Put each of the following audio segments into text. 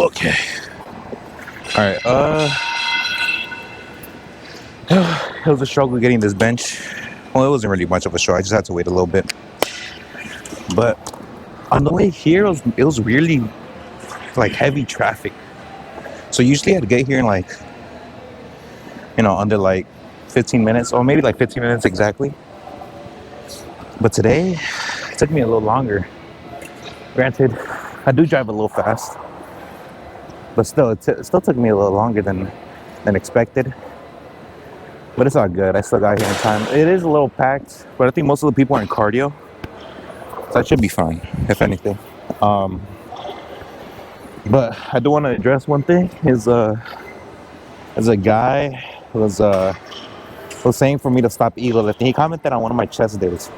Okay. All right. It was a struggle getting this bench. Well, it wasn't really much of a struggle. I just had to wait a little bit. But on the way here, it was really like heavy traffic. So usually I'd get here in like, under like 15 minutes, or maybe like 15 minutes exactly. But today, it took me a little longer. Granted, I do drive a little fast, but still, it still took me a little longer than expected. But it's all good. I still got here in time. It is a little packed, but I think most of the people are in cardio, so I should be fine, if anything. But I do want to address one thing. Is as a guy was saying for me to stop ego lifting. He commented on one of my chest days,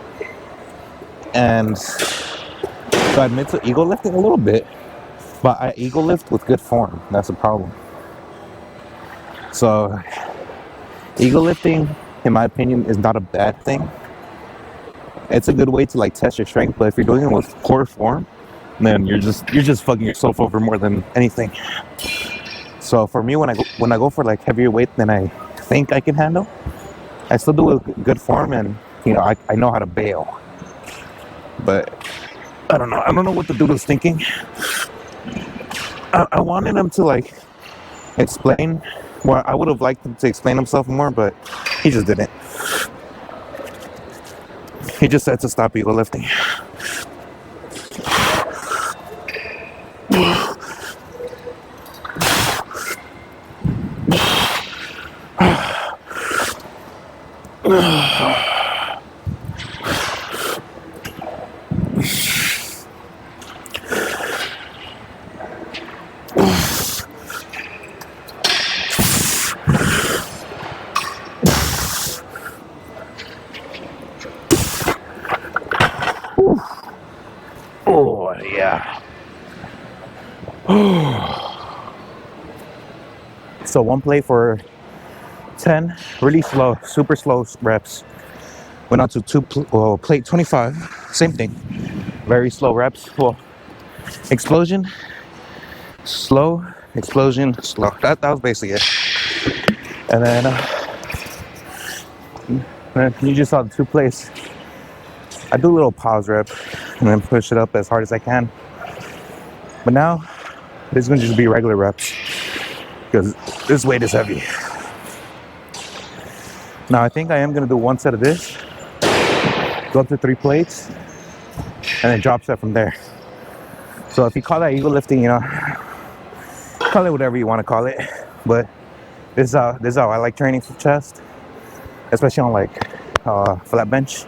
and so I admit to ego lifting a little bit, but I ego lift with good form. That's the problem. So ego lifting, in my opinion, is not a bad thing. It's a good way to like test your strength, but if you're doing it with poor form, then you're just fucking yourself over more than anything. So for me, when I go for like heavier weight than I think I can handle, I still do it with good form, and I know how to bail. But I don't know what the dude was thinking. I wanted him to like explain. Well, I would have liked him to explain himself more, but he just didn't. He just said to stop ego lifting. Oh, yeah. So one plate for 10, really slow, super slow reps. Went on to plate 25, same thing. Very slow reps. Well, explosion, slow, explosion, slow. That was basically it. And then you just saw the 2 plates. I do a little pause rep and then push it up as hard as I can. But now, this is gonna just be regular reps because this weight is heavy. Now I think I am gonna do 1 set of this, go up to 3 plates, and then drop set from there. So if you call that ego lifting, call it whatever you want to call it. But this is how I like training for chest, especially on like flat bench.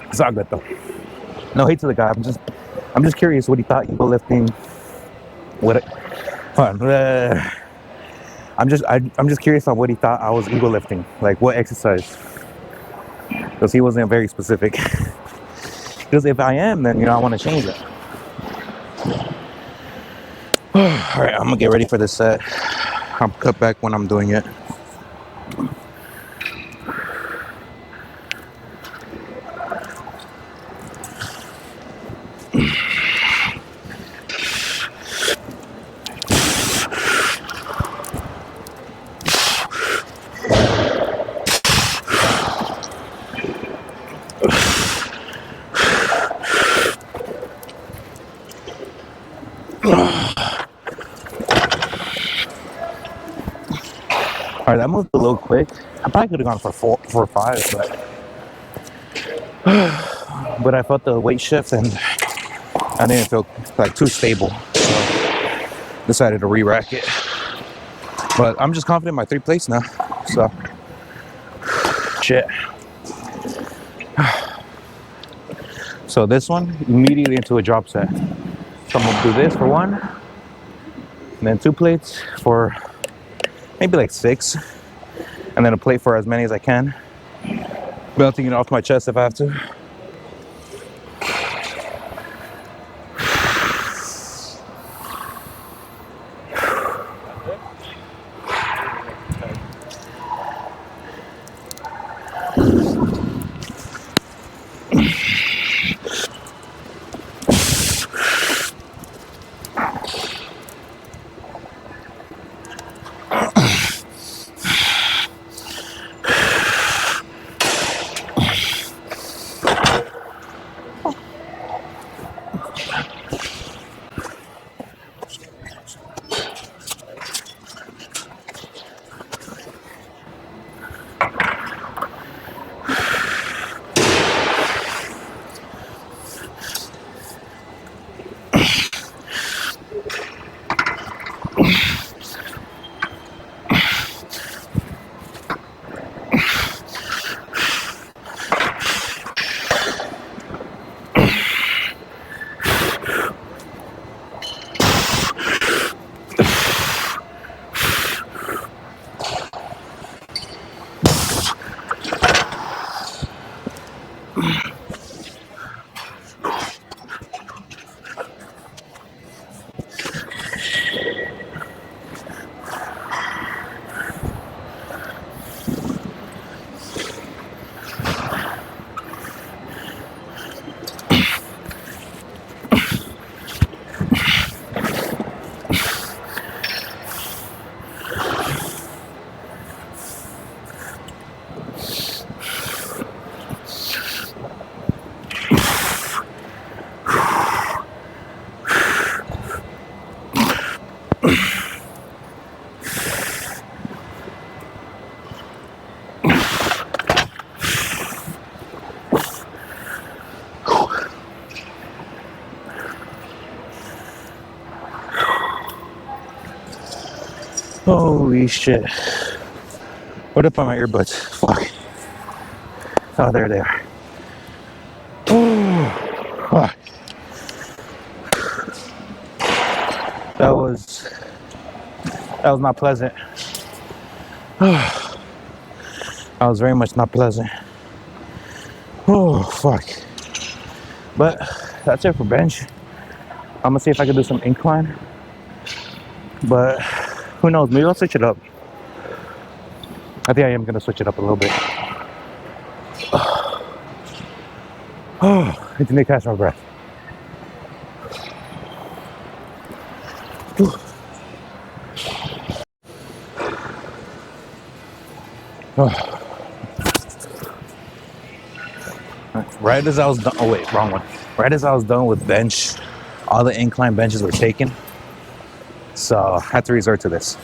It's all good though. No hate to the guy. I'm just curious what he thought ego lifting. I'm just curious on what he thought I was ego lifting. Like what exercise? Because he wasn't very specific. Because if I am, then I want to change it. All right, I'm gonna get ready for this set. I'll cut back when I'm doing it. All right, that moved a little quick. I probably could have gone for 4 or 5, but I felt the weight shift and I didn't feel like too stable, so decided to re-rack it. But I'm just confident in my 3 plates now, so shit. So this one immediately into a drop set. So I'm gonna do this for 1, and then 2 plates for maybe like 6, and then a plate for as many as I can. Belting it off my chest if I have to. Holy shit. What up on my earbuds? Fuck. Oh, there they are. Oh, fuck. That was not pleasant. That was very much not pleasant. Oh, fuck. But that's it for bench. I'm gonna see if I can do some incline. But who knows? Maybe I'll switch it up. I think I am gonna switch it up a little bit. Oh, I need to catch my breath. Oh. Right as I was done, oh wait, wrong one. Right as I was done with bench, all the incline benches were taken. So I had to resort to this,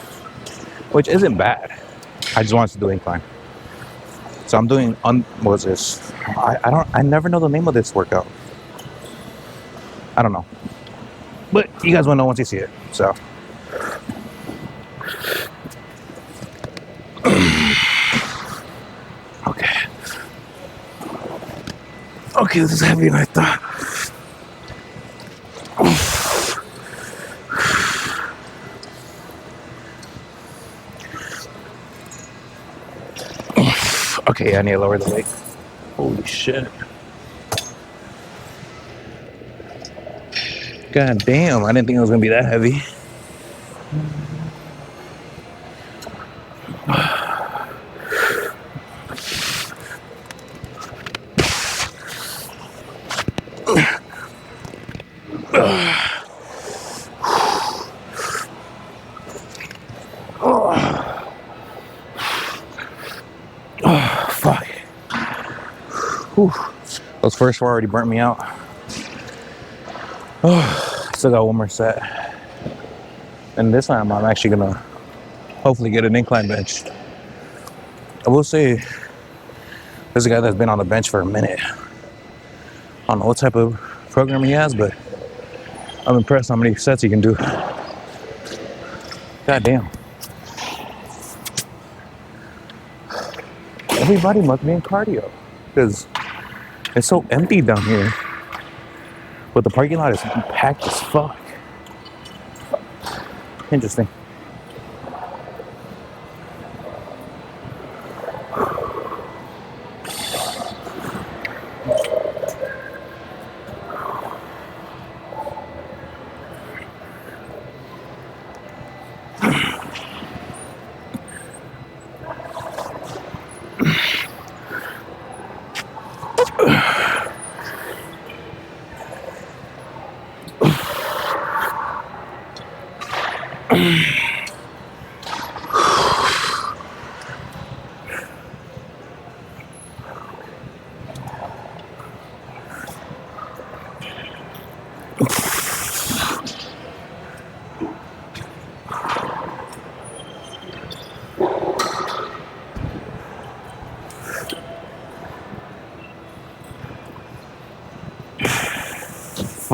which isn't bad. I just wanted to do incline. So I'm doing, what was this? I never know the name of this workout. I don't know. But you guys will know once you see it, so. Okay. Okay, this is heavier than I thought. Okay, I need to lower the weight. Holy shit. God damn, I didn't think it was gonna be that heavy. Fuck. Whew. Those first four already burnt me out. Oh, still got one more set. And this time I'm actually gonna hopefully get an incline bench. I will say, there's a guy that's been on the bench for a minute. I don't know what type of program he has, but I'm impressed how many sets he can do. God damn. Everybody must be in cardio because it's so empty down here. But the parking lot is packed as fuck. Interesting.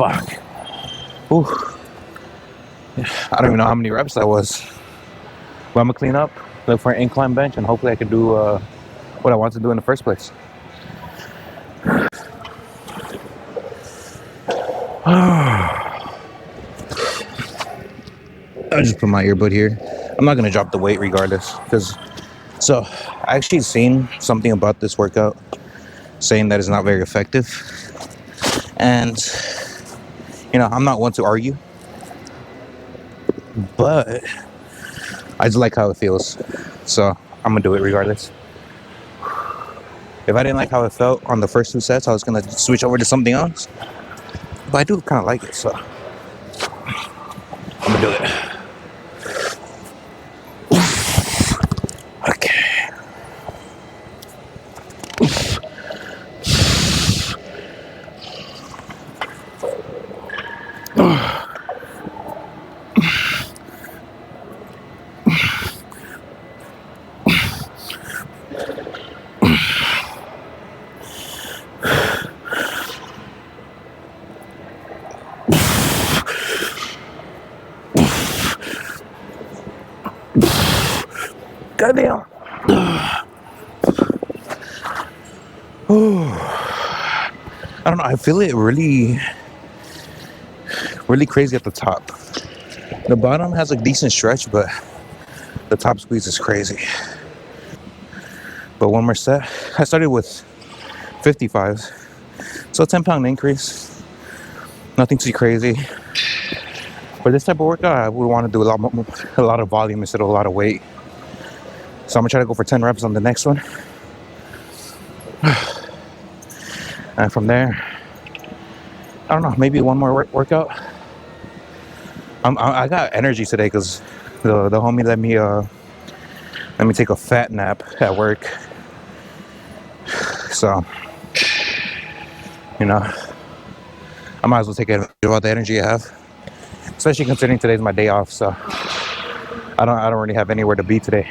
Fuck. Ooh. I don't even know how many reps that was. But I'm gonna clean up, look for an incline bench, and hopefully I can do what I want to do in the first place. I just put my earbud here. I'm not gonna drop the weight regardless, because I actually seen something about this workout saying that it's not very effective. And, I'm not one to argue, but I just like how it feels. So I'm going to do it regardless. If I didn't like how it felt on the first 2 sets, I was going to switch over to something else. But I do kind of like it, so I'm going to do it. Okay. Goddamn. I don't know. I feel it really, really crazy at the top. The bottom has a decent stretch, but the top squeeze is crazy. But one more set. I started with 55s, so a 10-pound increase. Nothing too crazy. For this type of workout, I would want to do a lot of volume instead of a lot of weight. So I'm gonna try to go for 10 reps on the next one. And from there, I don't know, maybe one more workout. I got energy today because the homie let me take a fat nap at work. So, I might as well take advantage of all the energy I have, especially considering today's my day off. So I don't really have anywhere to be today.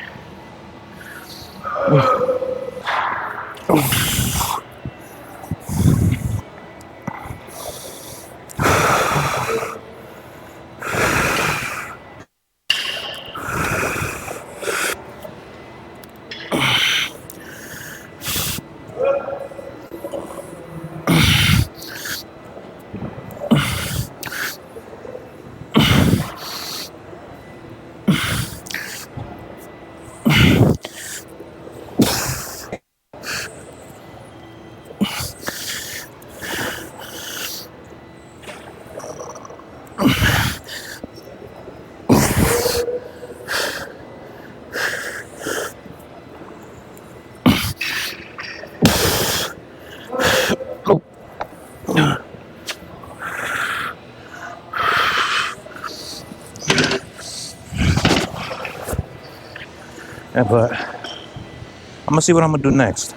Yeah, but I'm gonna see what I'm gonna do next.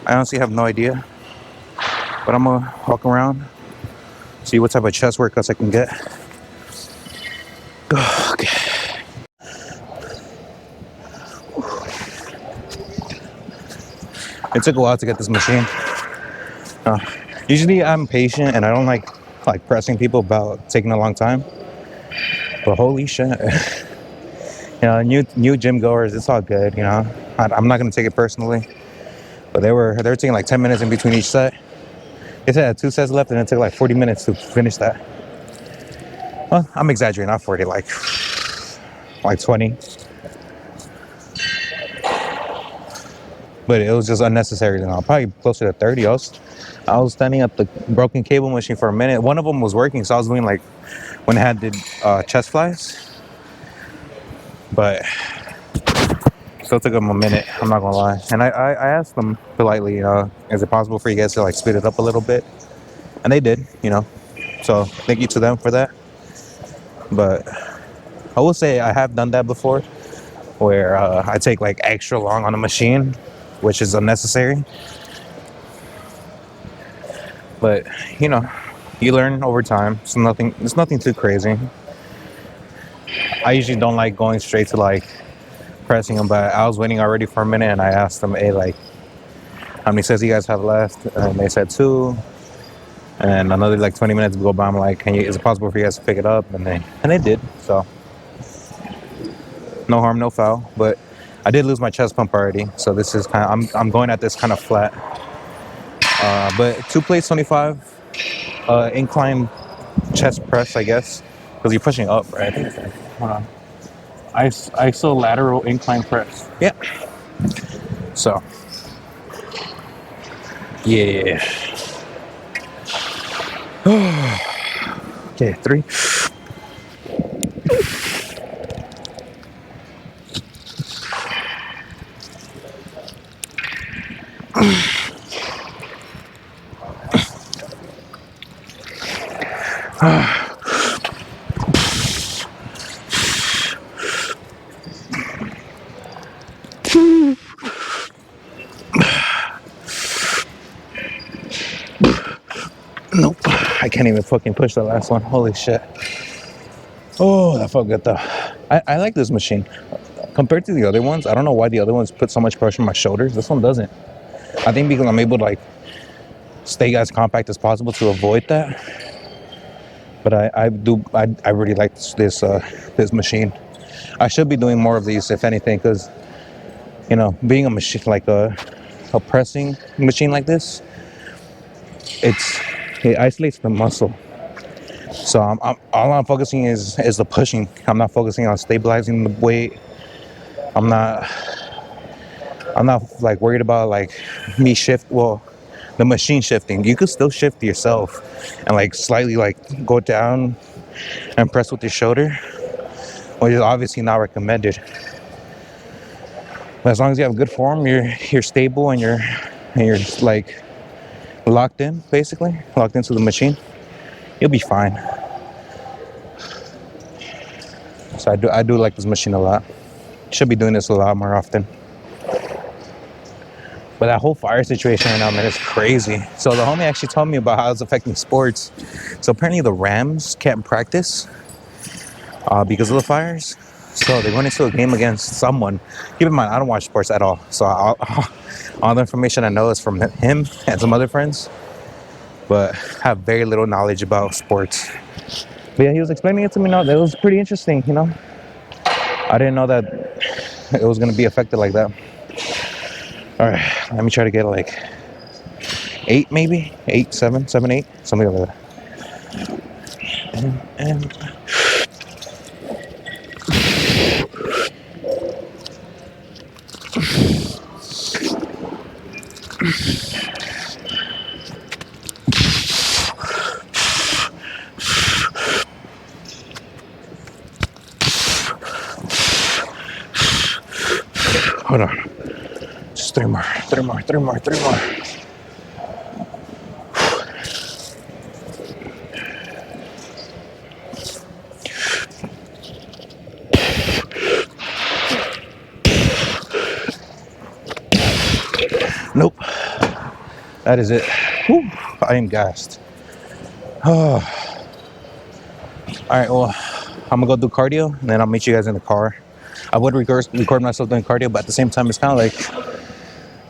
I honestly have no idea, but I'm gonna walk around, see what type of chest workouts I can get. Okay. It took a while to get this machine. Usually I'm patient and I don't like pressing people about taking a long time. But holy shit. New gym goers, it's all good, I'm not gonna take it personally. But they were taking like 10 minutes in between each set. They said I had 2 sets left and it took like 40 minutes to finish that. Well, I'm exaggerating, not 40, like 20. But it was just unnecessary, probably closer to 30. I was standing at the broken cable machine for a minute. One of them was working, so I was doing like when it had the chest flies. But still took them a minute, I'm not gonna lie. And I asked them politely, is it possible for you guys to like speed it up a little bit? And they did, So thank you to them for that. But I will say I have done that before, where I take like extra long on a machine, which is unnecessary. But you learn over time. It's nothing too crazy. I usually don't like going straight to like pressing them, but I was waiting already for a minute and I asked them, hey, like, how many sets you guys have left? And they said 2. And another like 20 minutes go by, I'm like, is it possible for you guys to pick it up? And they did. So no harm, no foul. But I did lose my chest pump already, so this is I'm going at this kind of flat. But 2 plates 25, incline chest press, I guess, because you're pushing up, right? Hold on. Isolateral incline press. Yeah. So Yeah. Okay, 3. Nope. I can't even fucking push the last one. Holy shit. Oh, that felt good though. I like this machine. Compared to the other ones, I don't know why the other ones put so much pressure on my shoulders. This one doesn't. I think because I'm able to like stay as compact as possible to avoid that. But I really like this machine. I should be doing more of these, if anything, because being a machine like a pressing machine like this, it isolates the muscle. So all I'm focusing is the pushing. I'm not focusing on stabilizing the weight. I'm not like worried about like me the machine shifting. You could still shift yourself and like slightly like go down and press with your shoulder, which is obviously not recommended. But as long as you have good form, you're stable and you're like locked in, basically locked into the machine, you'll be fine. So I do like this machine a lot. Should be doing this a lot more often. But that whole fire situation right now, man, is crazy. So the homie actually told me about how it's affecting sports. So apparently the Rams can't practice because of the fires. So they went into a game against someone. Keep in mind, I don't watch sports at all. So all the information I know is from him and some other friends. But have very little knowledge about sports. But yeah, he was explaining it to me now. That was pretty interesting, I didn't know that it was going to be affected like that. All right, let me try to get like 8 maybe, 8, 7, 7, 8, something like that. And hold on, just 3 more. Nope, that is it. Whew, I am gassed. Oh. All right, well, I'm gonna go do cardio and then I'll meet you guys in the car. I would record myself doing cardio, but at the same time, it's kind of like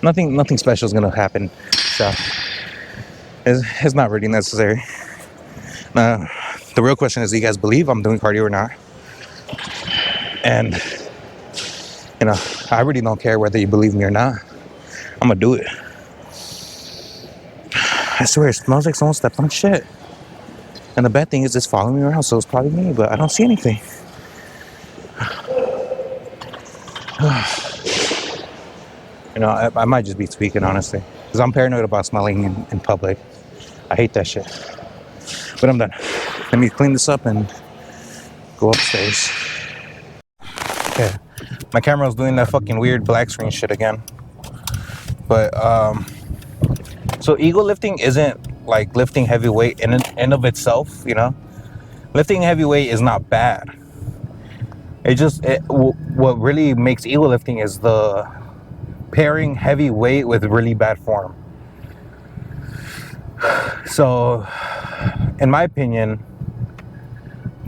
nothing special is gonna happen. So it's not really necessary. The real question is, do you guys believe I'm doing cardio or not? And I really don't care whether you believe me or not. I'm gonna do it. I swear, it smells like someone stepped on shit. And the bad thing is, it's following me around, so it's probably me, but I don't see anything. I might just be tweaking, honestly, because I'm paranoid about smelling in public. I hate that shit. But I'm done. Let me clean this up and go upstairs. Okay, my camera was doing that fucking weird black screen shit again. But so ego lifting isn't like lifting heavy weight in and of itself. Lifting heavy weight is not bad. What really makes ego lifting is the pairing heavy weight with really bad form. So, in my opinion,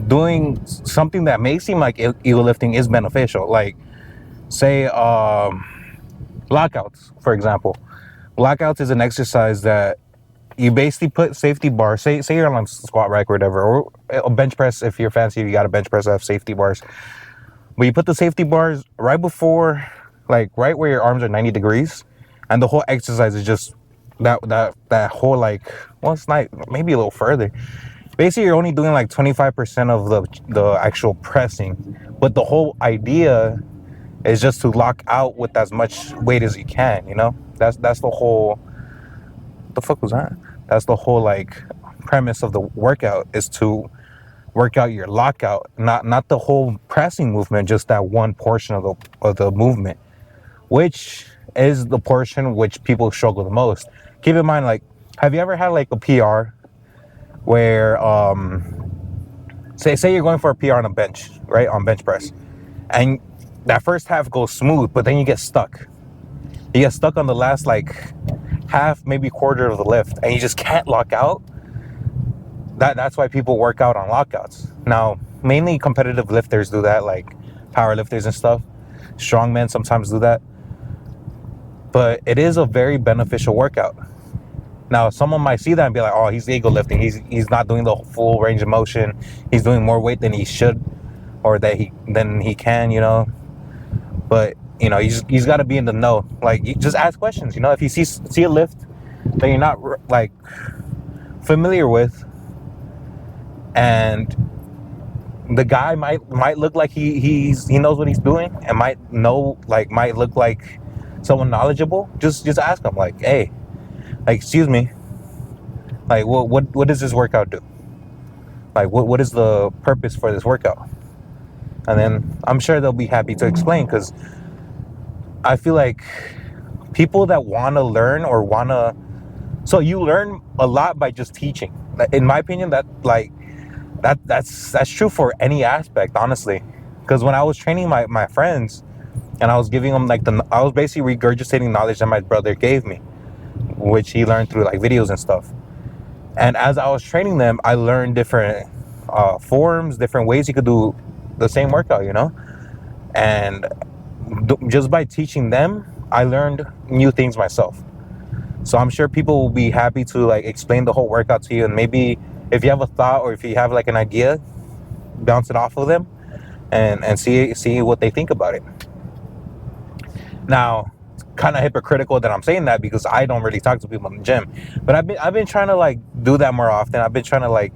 doing something that may seem like ego lifting is beneficial. Like, say, lockouts, for example. Lockouts is an exercise that you basically put safety bars. Say you're on a squat rack or whatever, or a bench press. If you're fancy, you got a bench press that have safety bars. But you put the safety bars right before, like right where your arms are 90 degrees, and the whole exercise is just that whole like, well, it's not, maybe a little further. Basically, you're only doing like 25% of the actual pressing, but the whole idea is just to lock out with as much weight as you can. That's the whole the fuck was that? That's the whole like premise of the workout, is to work out your lockout, not the whole pressing movement, just that one portion of the movement, which is the portion which people struggle the most. Keep in mind, like, have you ever had like a PR where say you're going for a PR on a bench, right, on bench press, and that first half goes smooth, but then you get stuck. You get stuck on the last like half, maybe quarter of the lift, and you just can't lock out. That's why people work out on lockouts. Now, mainly competitive lifters do that, like power lifters and stuff. Strongmen sometimes do that. But it is a very beneficial workout. Now, someone might see that and be like, oh, he's ego lifting. He's not doing the full range of motion. He's doing more weight than he should, or than he can, you know. But, you know, he's got to be in the know. Like, you just ask questions, you know. If you see a lift that you're not, like, familiar with, and the guy might look like he knows what he's doing, and might look like someone knowledgeable, just ask him, like, hey, like, excuse me, like, what does this workout do? Like, what is the purpose for this workout? And then I'm sure they'll be happy to explain, because I feel like people that want to learn so you learn a lot by just teaching. In my opinion, that's true for any aspect, honestly. Because when I was training my friends, and I was giving them I was basically regurgitating knowledge that my brother gave me, which he learned through like videos and stuff. And as I was training them, I learned different forms, different ways you could do the same workout, you know. And just by teaching them, I learned new things myself. So I'm sure people will be happy to like explain the whole workout to you, and maybe if you have a thought, or if you have like an idea, bounce it off of them and see what they think about it. Now, it's kind of hypocritical that I'm saying that, because I don't really talk to people in the gym, but I've been trying to like do that more often. I've been trying to like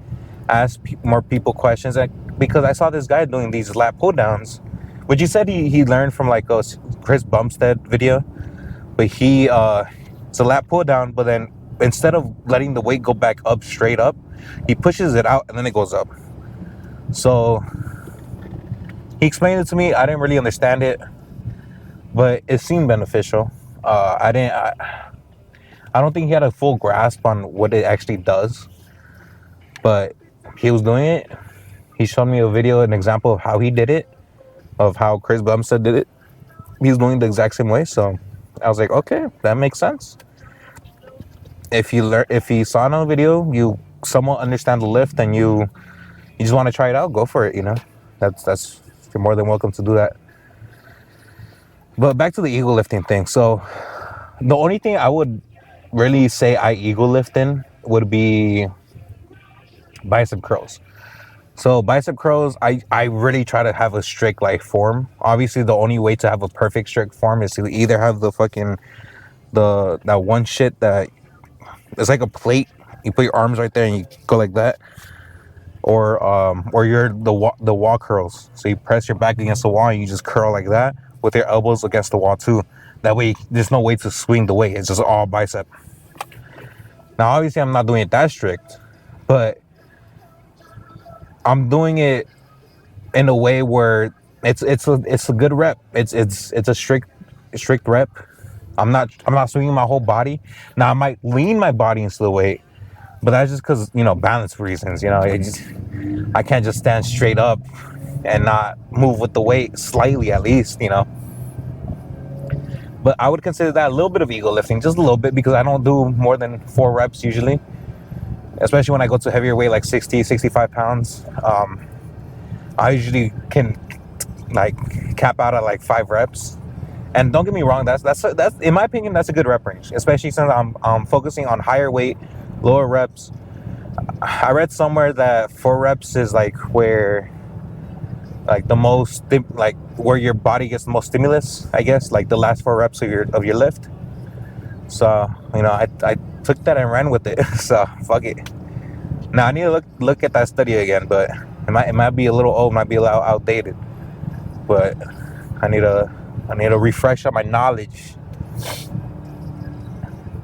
ask more people questions, because I saw this guy doing these lat pull downs, which he said he learned from like a Chris Bumstead video, but it's a lat pull down, but then instead of letting the weight go back up straight up, he pushes it out and then it goes up. So he explained it to me. I didn't really understand it, but it seemed beneficial. I don't think he had a full grasp on what it actually does, but he was doing it. He showed me a video, an example of how he did it, of how Chris Bumstead did it. He's doing the exact same way. So I was like, okay, that makes sense. If you saw it on a video, you somewhat understand the lift, and you just want to try it out, go for it, you know. That's you're more than welcome to do that. But back to the ego lifting thing. So the only thing I would really say I ego lift in would be bicep curls. So bicep curls, I really try to have a strict like form. Obviously, the only way to have a perfect strict form is to either have that one shit that it's like a plate. You put your arms right there and you go like that, or you're the wall curls. So you press your back against the wall and you just curl like that with your elbows against the wall too. That way, there's no way to swing the weight. It's just all bicep. Now, obviously, I'm not doing it that strict, but I'm doing it in a way where it's a good rep. It's a strict rep. I'm not swinging my whole body. Now, I might lean my body into the weight, but that's just because, you know, balance reasons. You know, I can't just stand straight up and not move with the weight slightly, at least, you know. But I would consider that a little bit of ego lifting, just a little bit, because I don't do more than 4 reps usually, especially when I go to heavier weight like 60, 65 pounds. I usually can like cap out at like 5 reps. And don't get me wrong, that's in my opinion, that's a good rep range, especially since I'm focusing on higher weight, lower reps. I read somewhere that 4 reps is like where like the most like where your body gets the most stimulus, I guess, like the last 4 reps of your lift. So, you know, I took that and ran with it. So fuck it. Now I need to look at that study again, but it might be a little old, might be a little outdated. But I need to refresh on my knowledge.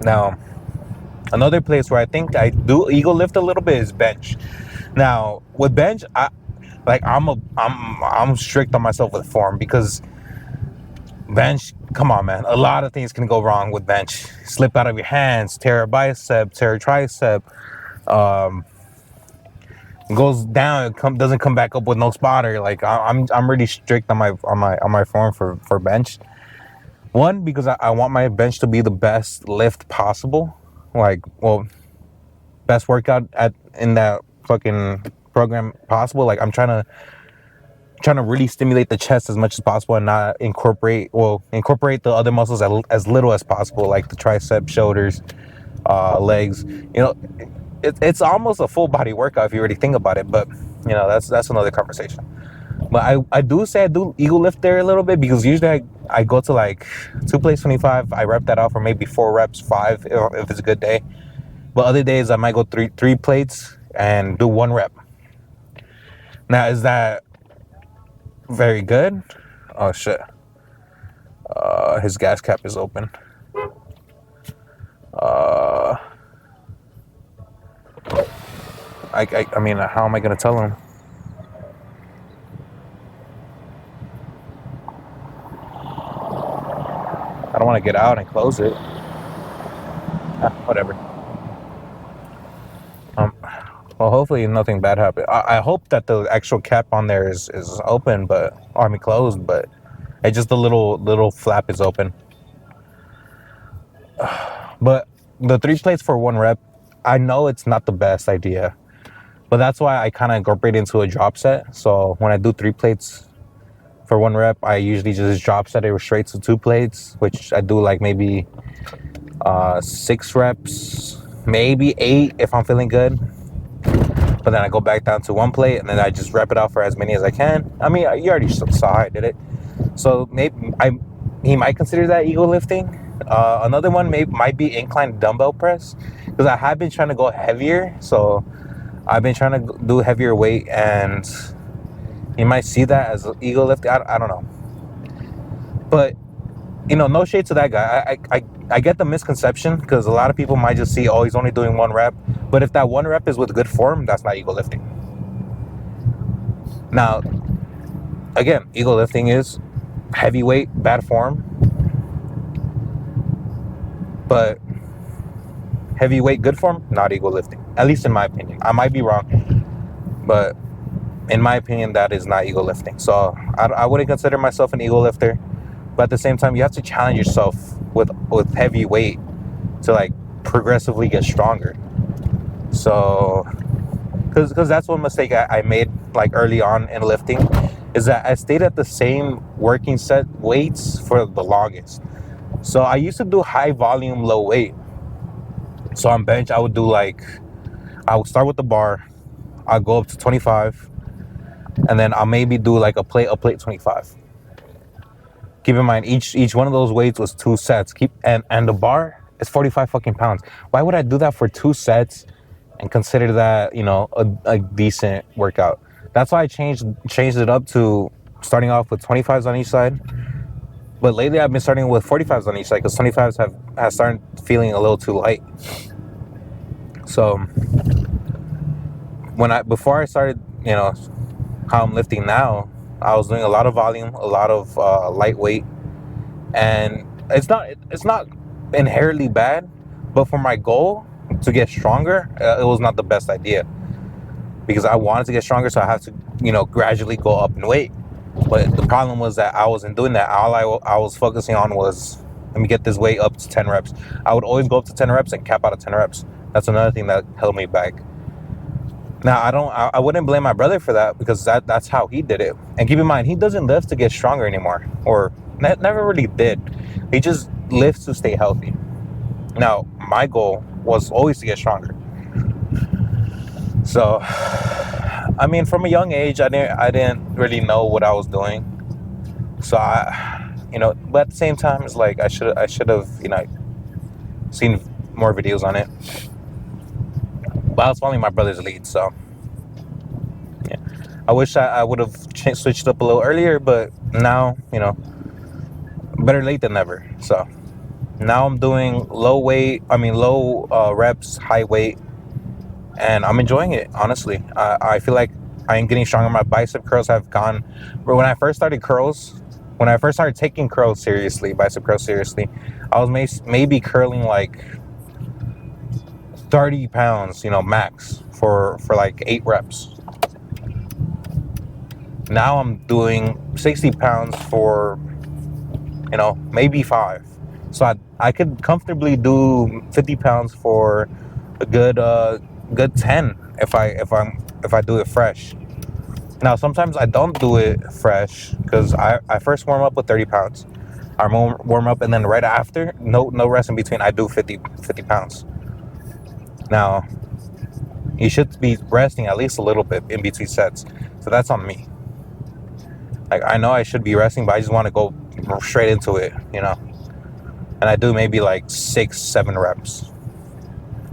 Now, Another place where I think I do ego lift a little bit is bench. Now with bench, I'm strict on myself with form because bench, come on, man. A lot of things can go wrong with bench. Slip out of your hands, tear a bicep, tear a tricep, um, goes down, doesn't come back up with no spotter. Like I'm really strict on my form for bench. One, because I want my bench to be the best lift possible. Like, well, best workout at in that fucking program possible. Like I'm trying to really stimulate the chest as much as possible and not incorporate the other muscles as little as possible, like the tricep, shoulders, legs. It's almost a full body workout if you really think about it, but that's another conversation. But I do say I do ego lift there a little bit because usually I go to like 2 plates 25. I rep that out for maybe 4 reps, 5 if it's a good day. But other days I might go three plates and do 1 rep. Now, is that very good? Oh shit. His gas cap is open. I mean, how am I gonna tell him? I don't want to get out and close it. Whatever. Well, hopefully nothing bad happened. I hope that the actual cap on there is open, closed, but it's just the little flap is open. But the 3 plates for 1 rep, I know it's not the best idea, but that's why I kind of incorporate into a drop set. So when I do 3 plates for 1 rep, I usually just drop set it straight to 2 plates, which I do like maybe 6 reps, maybe 8 if I'm feeling good. But then I go back down to 1 plate and then I just rep it out for as many as I can. I mean, you already saw how I did it. So maybe he might consider that ego lifting. Another one might be incline dumbbell press, because I have been trying to go heavier. So I've been trying to do heavier weight, and you might see that as ego lifting. I don't know. But, no shade to that guy. I get the misconception, because a lot of people might just see, oh, he's only doing 1 rep. But if that 1 rep is with good form, that's not ego lifting. Now, again, ego lifting is heavy weight, bad form. But heavyweight, good form, not ego lifting. At least in my opinion. I might be wrong, but in my opinion, that is not ego lifting. So I wouldn't consider myself an ego lifter. But at the same time, you have to challenge yourself with heavy weight to like progressively get stronger. So, because that's one mistake I made like early on in lifting, is that I stayed at the same working set weights for the longest. So I used to do high volume, low weight. So on bench, I would start with the bar. I'll go up to 25, and then I'll maybe do like a plate 25. Keep in mind, each one of those weights was 2 sets. And the bar is 45 fucking pounds. Why would I do that for 2 sets and consider that, a decent workout? That's why I changed it up to starting off with 25s on each side. But lately I've been starting with 45s on each side, because 25s have started feeling a little too light. So before I started, how I'm lifting now, I was doing a lot of volume, a lot of lightweight, and it's not inherently bad, but for my goal to get stronger, it was not the best idea, because I wanted to get stronger, so I have to, gradually go up in weight. But the problem was that I wasn't doing that. All I was focusing on was, let me get this weight up to 10 reps. I would always go up to 10 reps and cap out at 10 reps. That's another thing that held me back. Now, I wouldn't blame my brother for that, because that's how he did it. And keep in mind, he doesn't lift to get stronger anymore, or never really did. He just lifts to stay healthy. Now, my goal was always to get stronger. So, I mean, from a young age, I didn't really know what I was doing. So but at the same time, it's like I should have seen more videos on it. But I was following my brother's lead, so yeah. I wish I would have switched up a little earlier, but now, better late than never. So Now I'm doing low reps, high weight, and I'm enjoying it. Honestly, I feel like I am getting stronger. My bicep curls have gone. But when I first started curls, when I first started taking curls seriously, bicep curls seriously, I was maybe curling like 30 pounds, max for like 8 reps. Now I'm doing 60 pounds for, maybe 5. So I could comfortably do 50 pounds for a good 10 if I do it fresh. Now sometimes I don't do it fresh because I first warm up with 30 pounds. I warm up, and then right after, no rest in between, I do 50 pounds. Now you should be resting at least a little bit in between sets. So that's on me. Like, I know I should be resting, but I just want to go straight into it, And I do maybe like 6-7 reps,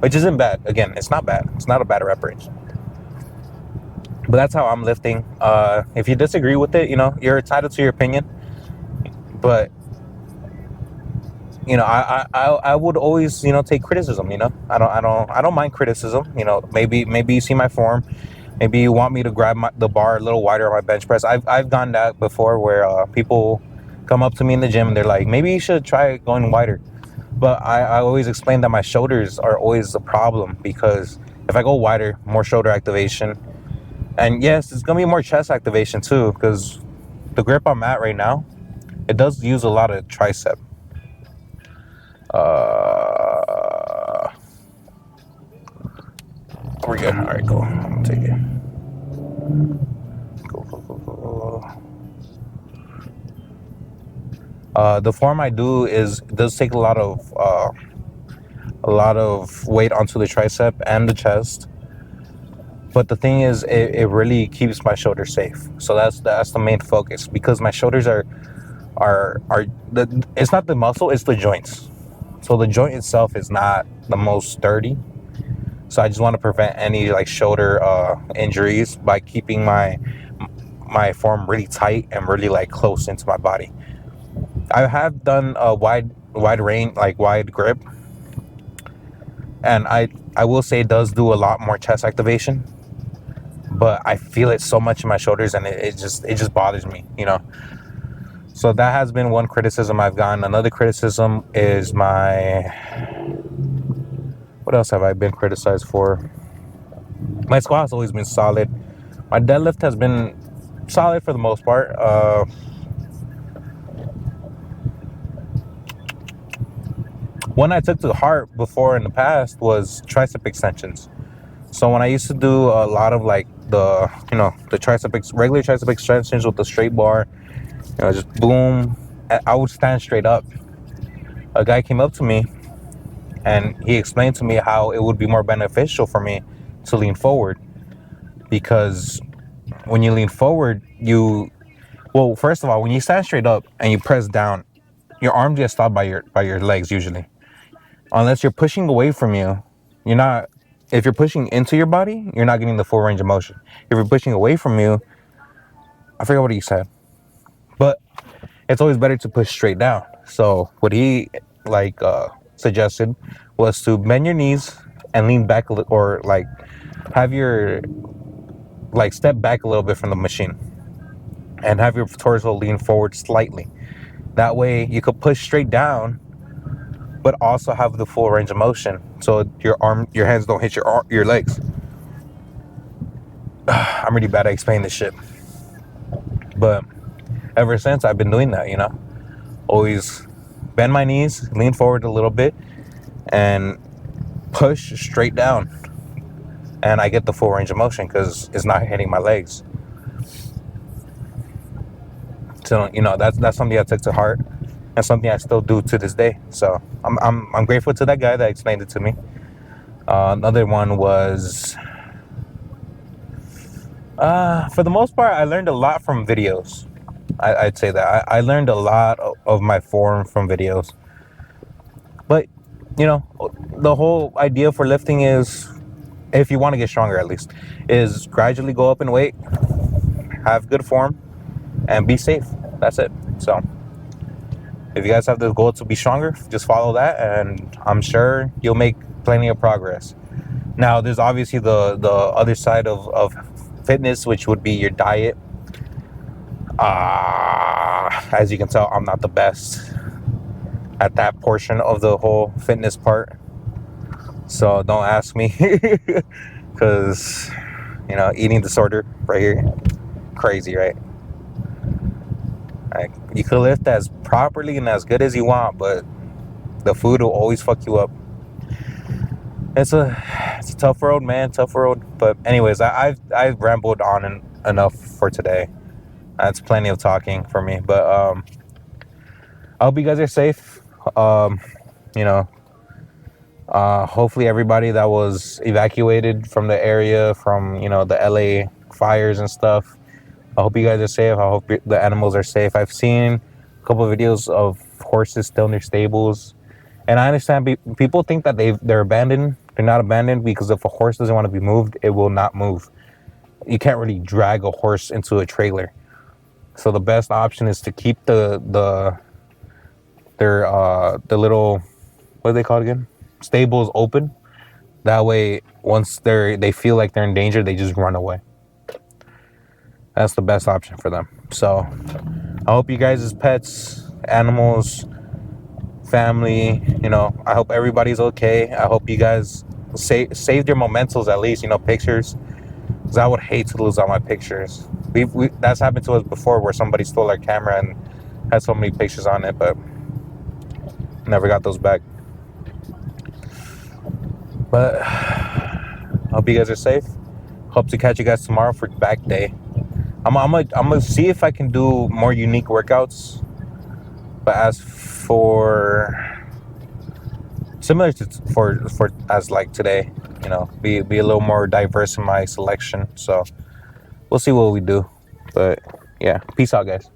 which isn't bad. Again, it's not bad. It's not a bad rep range. But that's how I'm lifting. If you disagree with it, you're entitled to your opinion. But I would always take criticism. I don't mind criticism. Maybe you see my form. Maybe you want me to grab the bar a little wider on my bench press. I've done that before, where people come up to me in the gym and they're like, maybe you should try going wider. But I always explain that my shoulders are always a problem, because if I go wider, more shoulder activation. And yes, it's going to be more chest activation too, because the grip I'm at right now, it does use a lot of tricep. We're good. All right, cool. I'm going to take it. Cool. The form I do does take a lot of weight onto the tricep and the chest. But the thing is, it really keeps my shoulders safe. So that's the main focus, because my shoulders are it's not the muscle, it's the joints. So the joint itself is not the most sturdy. So I just want to prevent any like shoulder injuries by keeping my form really tight and really like close into my body. I have done a wide range, like wide grip, and I will say it does do a lot more chest activation. But I feel it so much in my shoulders, and it just bothers me, So that has been one criticism I've gotten. Another criticism is what else have I been criticized for? My squat has always been solid. My deadlift has been solid for the most part. One I took to heart before in the past was tricep extensions. So when I used to do a lot of like the regular tricep extensions with the straight bar, just boom, I would stand straight up. A guy came up to me and he explained to me how it would be more beneficial for me to lean forward, because when you lean forward, first of all, when you stand straight up and you press down, your arms get stopped by your legs usually. Unless you're pushing away from you, you're not. If you're pushing into your body, you're not getting the full range of motion. If you're pushing away from you, I forget what he said, but it's always better to push straight down. So what he suggested was to bend your knees and lean back or like have your step back a little bit from the machine and have your torso lean forward slightly. That way you could push straight down, but also have the full range of motion, so your hands don't hit your legs. I'm really bad at explaining this shit, but ever since I've been doing that, always bend my knees, lean forward a little bit, and push straight down, and I get the full range of motion because it's not hitting my legs. So that's something I took to heart, and something I still do to this day. So I'm grateful to that guy that explained it to me. Another one was, for the most part, I learned a lot from videos. I'd say that I learned a lot of my form from videos. But the whole idea for lifting is, if you want to get stronger at least, is gradually go up in weight, have good form, and be safe. That's it. So If you guys have the goal to be stronger, just follow that, and I'm sure you'll make plenty of progress. Now, there's obviously the other side of fitness, which would be your diet. As you can tell, I'm not the best at that portion of the whole fitness part. So don't ask me, because, eating disorder right here. Crazy, right? Like, you could lift as properly and as good as you want, but the food will always fuck you up. It's a tough road, man. Tough road. But anyways, I've rambled on enough for today. That's plenty of talking for me. But I hope you guys are safe. Hopefully everybody that was evacuated from the area, from the LA fires and stuff, I hope you guys are safe. I hope the animals are safe. I've seen a couple of videos of horses still in their stables, and I understand people think that they're abandoned. They're not abandoned, because if a horse doesn't want to be moved, it will not move. You can't really drag a horse into a trailer. So the best option is to keep their little, what are they called again? Stables open. That way, once they feel like they're in danger, they just run away. That's the best option for them. So I hope you guys' pets, animals, family, I hope everybody's okay. I hope you guys save your mementos, at least, pictures, because I would hate to lose all my pictures. That's happened to us before, where somebody stole our camera and had so many pictures on it, but never got those back. But I hope you guys are safe. Hope to catch you guys tomorrow for back day. I'm gonna see if I can do more unique workouts, but as for similar to for as like today, be a little more diverse in my selection. So we'll see what we do. But yeah, peace out, guys.